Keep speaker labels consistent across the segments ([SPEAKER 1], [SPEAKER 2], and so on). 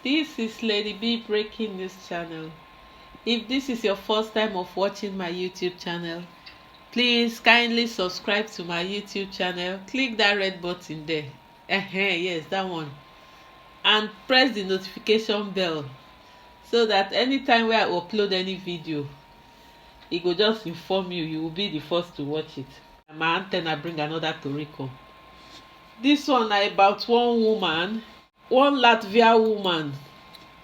[SPEAKER 1] This is Lady B Breaking News channel. If this is your first time of watching my YouTube channel, please kindly subscribe to my YouTube channel. Click that red button there. Yes, that one. And press the notification bell so that anytime where I upload any video, it will just inform you. You will be the first to watch it. My antenna bring another tori come. This one na about one Latvia woman,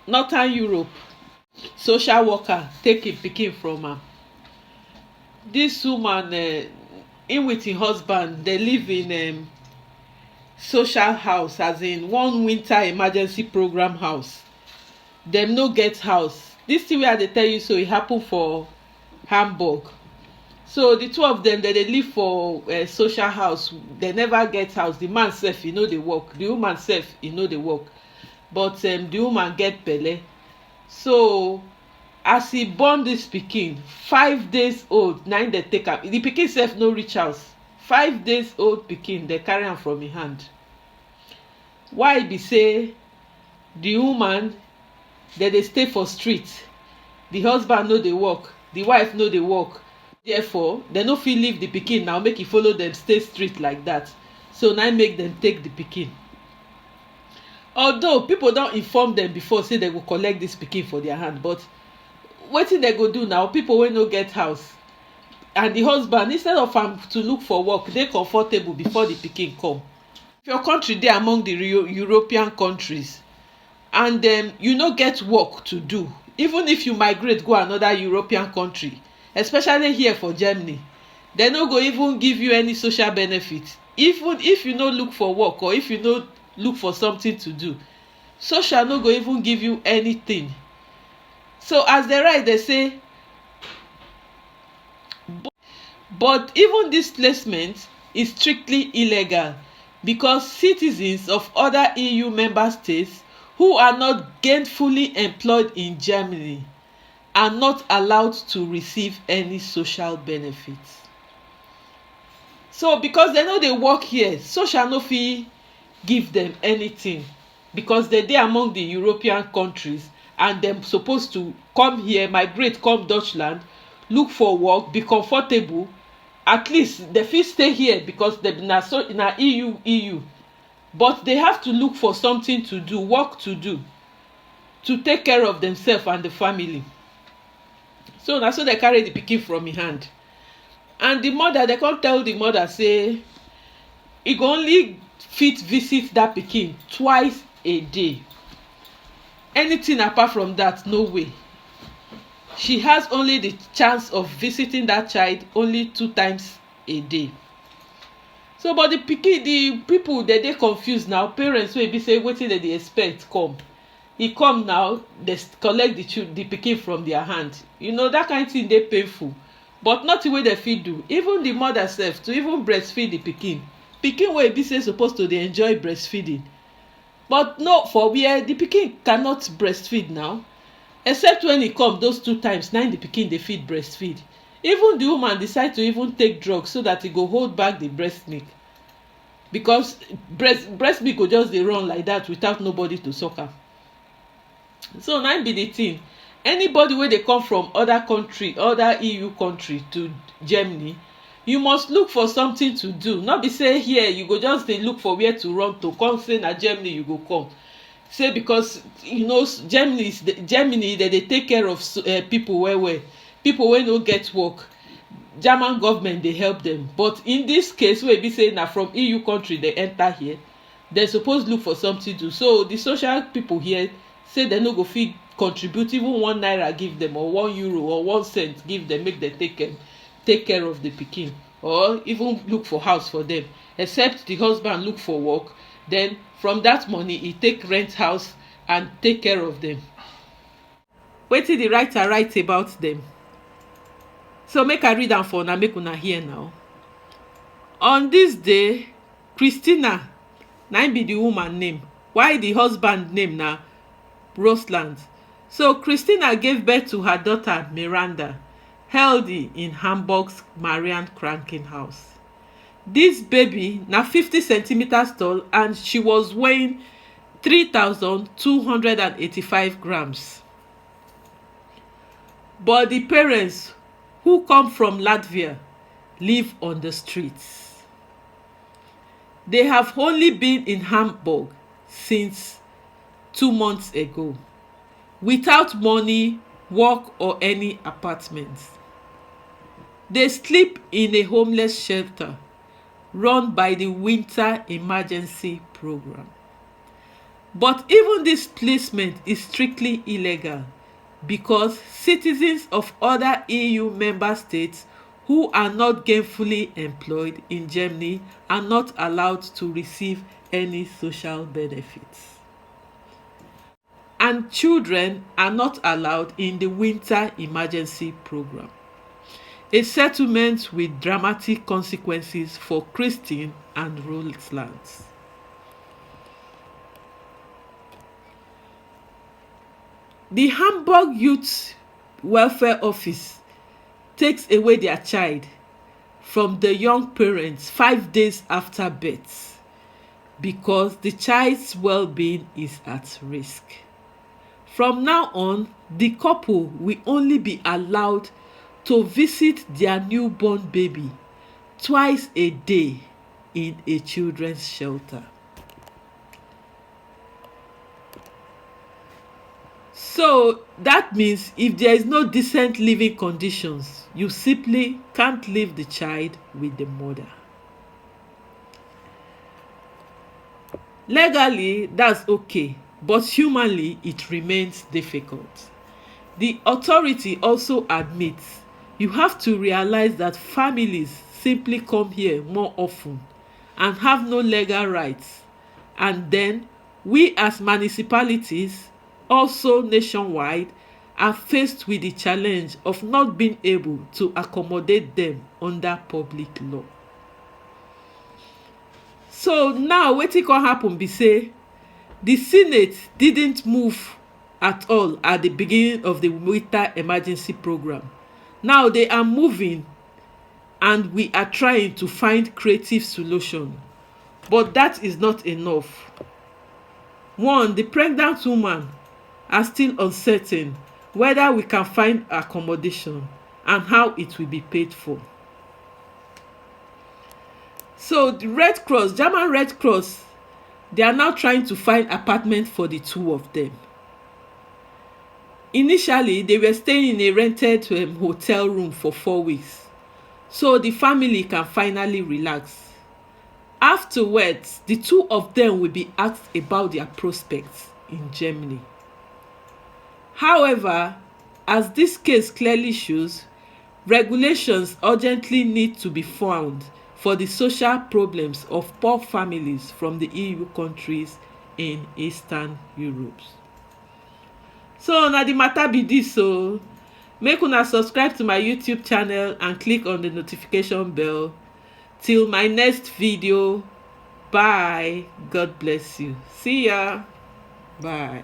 [SPEAKER 1] Northern Europe, social worker take im pikin from am. This woman im with im husband dey live in social house, as in one winter emergency program house. Dem no get house. This thing wey I dey tell you so, e happen for Hamburg. So the two of them dey live for social house. They never get house. The man sef e no dey work, the woman sef e no dey work, but the woman get belle. So as e born this pikin, 5 days old, na im dey take am. The pikin sef no reach house. 5 days old pikin, dey carry am from im hand. Why be say the woman dey stay for street, the husband no dey work, the wife no dey work. Therefore dem no fit leave the pikin now make e follow dem stay street like that. So na im make dem take the pikin. Although people don inform dem before say dem go collect this pikin for their hand, but wetin dem go do now? People wey no get house, and the husband, instead of am to look for work, dey comfortable before the pikin come. If your country dey among the European countries and you no get work to do, even if you migrate go another European country, especially here for Germany, dem no go even give you any social benefit. Even if you no look for work, or if you no look for something to do, social no go even give you anything. So as they write, they say, but even this placement is strictly illegal because citizens of other EU member states who are not gainfully employed in Germany are not allowed to receive any social benefits. So because they no dey work here, social no fit give them anything, because they dey among the European countries and dem suppose to come here, migrate come Deutschland, look for work, be comfortable. At least they fit stay here because dem na EU, but they have to look for something to do, work to do, to take care of themselves and the family. So na so they carry the pikin from im hand. And the mother, they come tell the mother say e go only fit visit that pikin twice a day. Anything apart from that, no way. She has only the chance of visiting that child only 2 times a day. So but the pikin, the people, they dey confused now. Parents wey be say wetin dem dey expect come. E come now, they collect the pikin from their hand. You know, that kind of thing dey painful, but nothing wey dem fit do. Even the mother sef, to even breastfeed the pikin wey be say suppose to dey enjoy breastfeeding, but no, for where the pikin cannot breastfeed now, except when e come those 2 times, na the pikin dey fit breastfeed. Even the woman decide to even take drugs so that e go hold back the breast milk, because breast milk go just dey run like that without nobody to suck am. So na be the thing. Anybody wey dey come from other EU country to Germany, you must look for something to do. Not be say here you go just dey look for where to run to, come say na Germany you go come, say because you know Germany they dey take care of people well. People wey no get work, German government dey help them. But in this case wey be say na from EU country they enter here, they suppose look for something to do. So the social people here say they no go fit contribute even €1 give them, or €1 or 1 cent give them, make them take care of the pikin, or even look for house for them, except the husband look for work. Then from that money he take rent house and take care of them. Wetin the writer write about them? So make I read am for una, make una hear now. On this day, Christina, na im be the woman name, while the husband name na Roland. So Christina gave birth to her daughter Miranda, healthy in Hamburg's Marian Krankenhaus. This baby na 50 centimeters tall and she was weighing 3,285 grams. But the parents who come from Latvia live on the streets. They have only been in Hamburg since 2 months ago, without money, work or any apartments. They sleep in a homeless shelter run by the Winter Emergency Program. But even this placement is strictly illegal because citizens of other EU member states who are not gainfully employed in Germany are not allowed to receive any social benefits. And children are not allowed in the Winter Emergency Program, a settlement with dramatic consequences for Christian and Rutlands. The Hamburg Youth Welfare Office takes away their child from the young parents 5 days after birth because the child's well-being is at risk. From now on, the couple will only be allowed to visit their newborn baby twice a day in a children's shelter. So that means if there is no decent living conditions, you simply can't leave the child with the mother. Legally, that's okay, but humanly, it remains difficult. The authority also admits you have to realize that families simply come here more often and have no legal rights, and then we as municipalities, also nationwide, are faced with the challenge of not being able to accommodate them under public law. So now wetin come happen be say the Senate didn't move at all at the beginning of the Winter Emergency Program. Now they are moving and we are trying to find creative solution, but that is not enough. One, the pregnant woman are still uncertain whether we can find accommodation and how it will be paid for. So the Red Cross, German Red Cross, they are now trying to find apartment for the two of them. Initially, they were staying in a rented hotel room for 4 weeks, so the family can finally relax. Afterwards, the two of them will be asked about their prospects in Germany. However, as this case clearly shows, regulations urgently need to be found for the social problems of poor families from the EU countries in Eastern Europe. So na the matter be this, so make una subscribe to my YouTube channel and click on the notification bell. Till my next video, bye. God bless you. See ya. Bye.